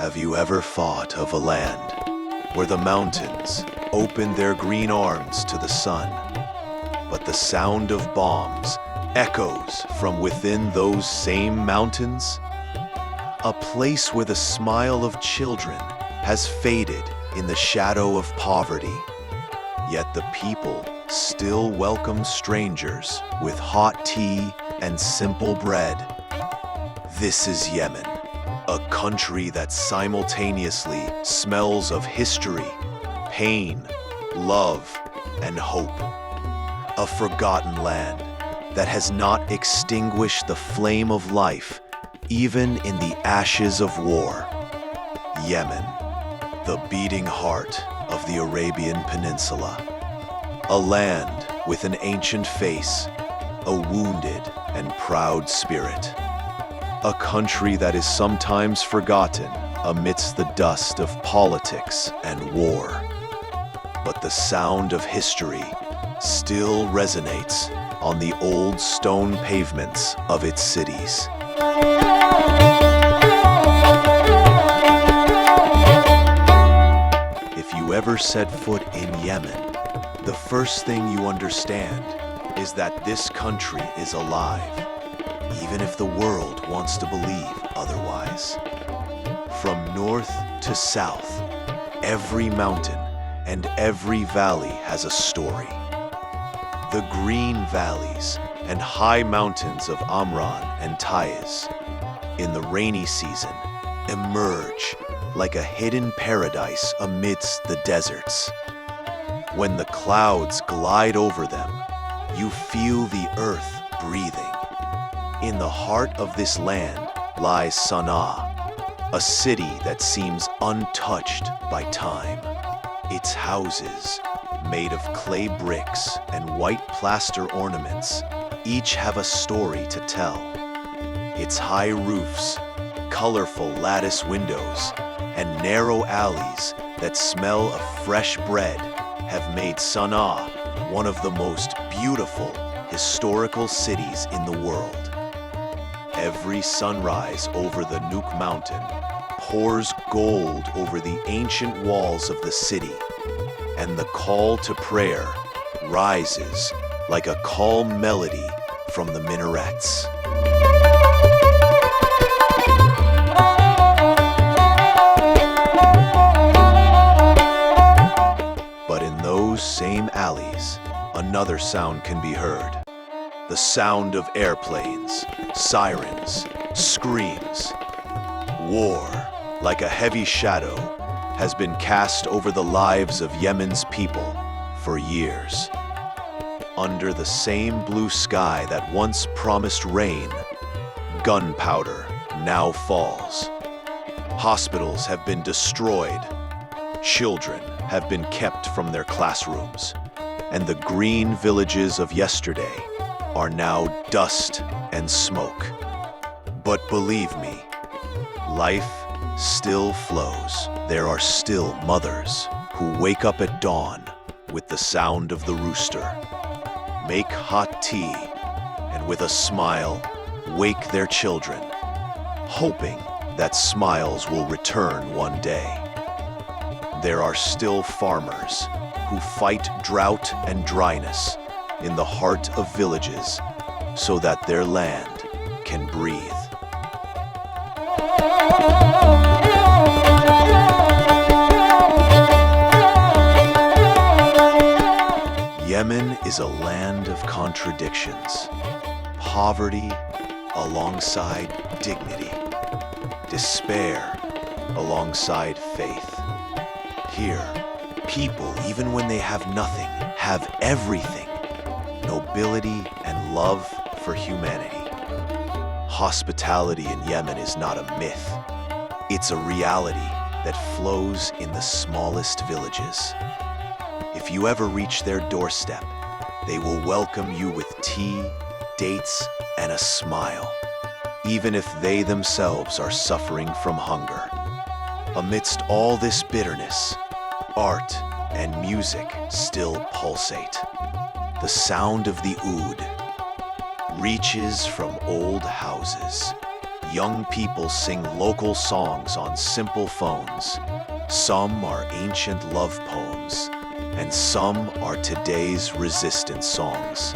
Have you ever thought of a land where the mountains open their green arms to the sun, but the sound of bombs echoes from within those same mountains? A place where the smile of children has faded in the shadow of poverty, yet the people still welcome strangers with hot tea and simple bread. This is Yemen, a country that simultaneously smells of history, pain, love, and hope. A forgotten land that has not extinguished the flame of life, even in the ashes of war. Yemen, the beating heart of the Arabian Peninsula. A land with an ancient face, a wounded and proud spirit. A country that is sometimes forgotten amidst the dust of politics and war. But the sound of history still resonates on the old stone pavements of its cities. If you ever set foot in Yemen, the first thing you understand is that this country is alive, even if the world wants to believe otherwise. From north to south, every mountain and every valley has a story. The green valleys and high mountains of Amran and Taiz, in the rainy season, emerge like a hidden paradise amidst the deserts. When the clouds glide over them, you feel the earth breathing. In the heart of this land lies Sana'a, a city that seems untouched by time. Its houses, made of clay bricks and white plaster ornaments, each have a story to tell. Its high roofs, colorful lattice windows, and narrow alleys that smell of fresh bread have made Sana'a one of the most beautiful historical cities in the world. Every sunrise over the Nuq Mountain pours gold over the ancient walls of the city, and the call to prayer rises like a calm melody from the minarets. But in those same alleys, another sound can be heard. The sound of airplanes, sirens, screams. War, like a heavy shadow, has been cast over the lives of Yemen's people for years. Under the same blue sky that once promised rain, gunpowder now falls. Hospitals have been destroyed. Children have been kept from their classrooms, and the green villages of yesterday are now dust and smoke. But believe me, life still flows. There are still mothers who wake up at dawn with the sound of the rooster, make hot tea, and with a smile wake their children, hoping that smiles will return one day. There are still farmers who fight drought and dryness in the heart of villages so that their land can breathe. Yemen is a land of contradictions. Poverty alongside dignity. Despair alongside faith. Here, people, even when they have nothing, have everything. Nobility and love for humanity. Hospitality in Yemen is not a myth. It's a reality that flows in the smallest villages. If you ever reach their doorstep, they will welcome you with tea, dates, and a smile, even if they themselves are suffering from hunger. Amidst all this bitterness, art and music still pulsate. The sound of the oud reaches from old houses, young people sing local songs on simple phones. Some are ancient love poems, and some are today's resistance songs.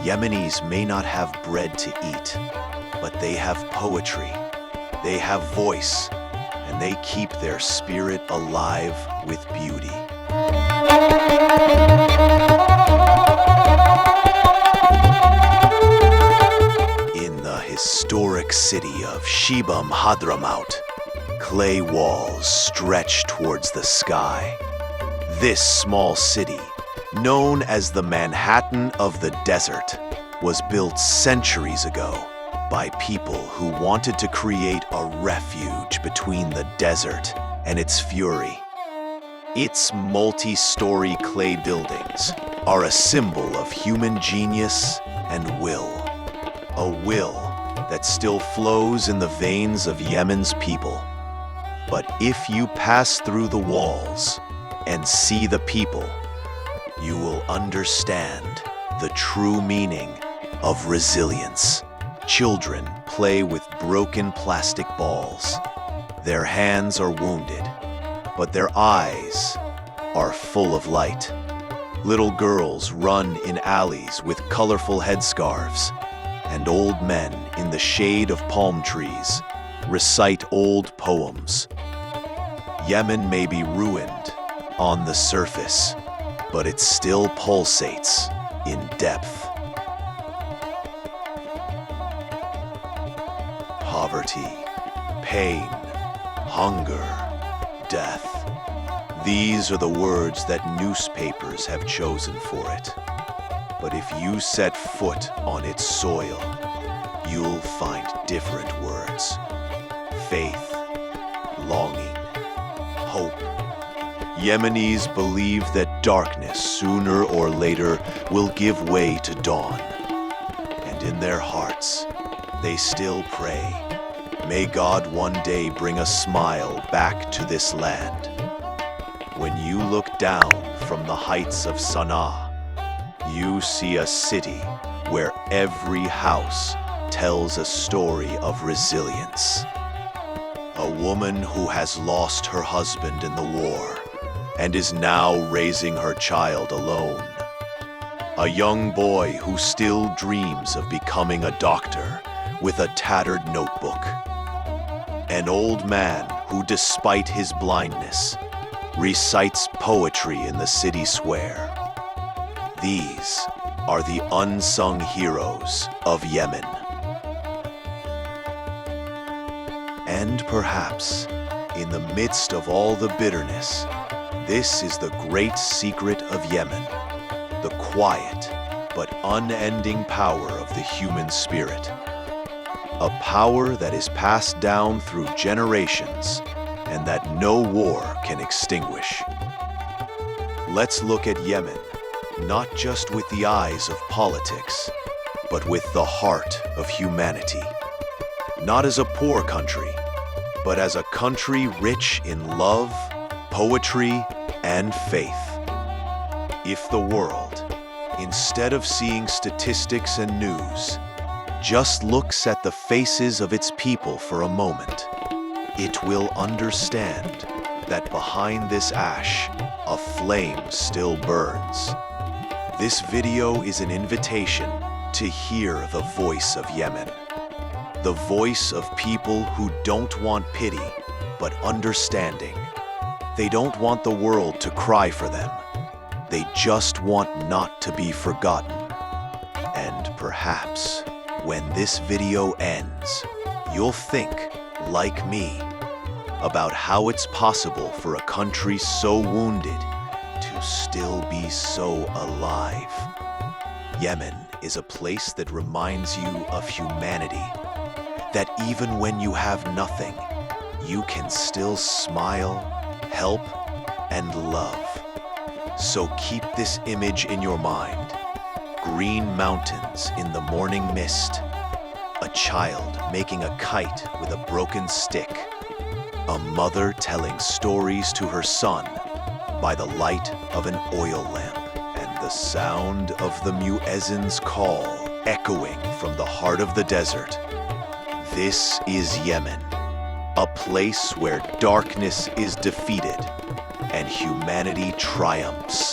Yemenis may not have bread to eat, but they have poetry, they have voice, and they keep their spirit alive with beauty. In the historic city of Hadhramaut, clay walls stretch towards the sky. This small city, known as the Manhattan of the desert, was built centuries ago by people who wanted to create a refuge between the desert and its fury. Its multi-story clay buildings are a symbol of human genius and will. A will that still flows in the veins of Yemen's people. But if you pass through the walls and see the people, you will understand the true meaning of resilience. Children play with broken plastic balls. Their hands are wounded, but their eyes are full of light. Little girls run in alleys with colorful headscarves, and old men in the shade of palm trees recite old poems. Yemen may be ruined on the surface, but it still pulsates in depth. Poverty, pain, hunger, death. These are the words that newspapers have chosen for it. But if you set foot on its soil, you'll find different words. Faith, longing, hope. Yemenis believe that darkness sooner or later will give way to dawn. And in their hearts, they still pray, may God one day bring a smile back to this land. When you look down from the heights of Sana'a, you see a city where every house tells a story of resilience. A woman who has lost her husband in the war and is now raising her child alone. A young boy who still dreams of becoming a doctor with a tattered notebook. An old man who, despite his blindness, recites poetry in the city square. These are the unsung heroes of Yemen. And perhaps, in the midst of all the bitterness, this is the great secret of Yemen, the quiet but unending power of the human spirit. A power that is passed down through generations and that no war can extinguish. Let's look at Yemen, not just with the eyes of politics, but with the heart of humanity. Not as a poor country, but as a country rich in love, poetry, and faith. If the world, instead of seeing statistics and news, just looks at the faces of its people for a moment, it will understand that behind this ash, a flame still burns. This video is an invitation to hear the voice of Yemen. The voice of people who don't want pity, but understanding. They don't want the world to cry for them. They just want not to be forgotten. And perhaps, when this video ends, you'll think, like me, about how it's possible for a country so wounded to still be so alive. Yemen is a place that reminds you of humanity, that even when you have nothing, you can still smile, help, and love. So keep this image in your mind. Green mountains in the morning mist. A child making a kite with a broken stick. A mother telling stories to her son by the light of an oil lamp. And the sound of the muezzin's call echoing from the heart of the desert. This is Yemen, a place where darkness is defeated and humanity triumphs.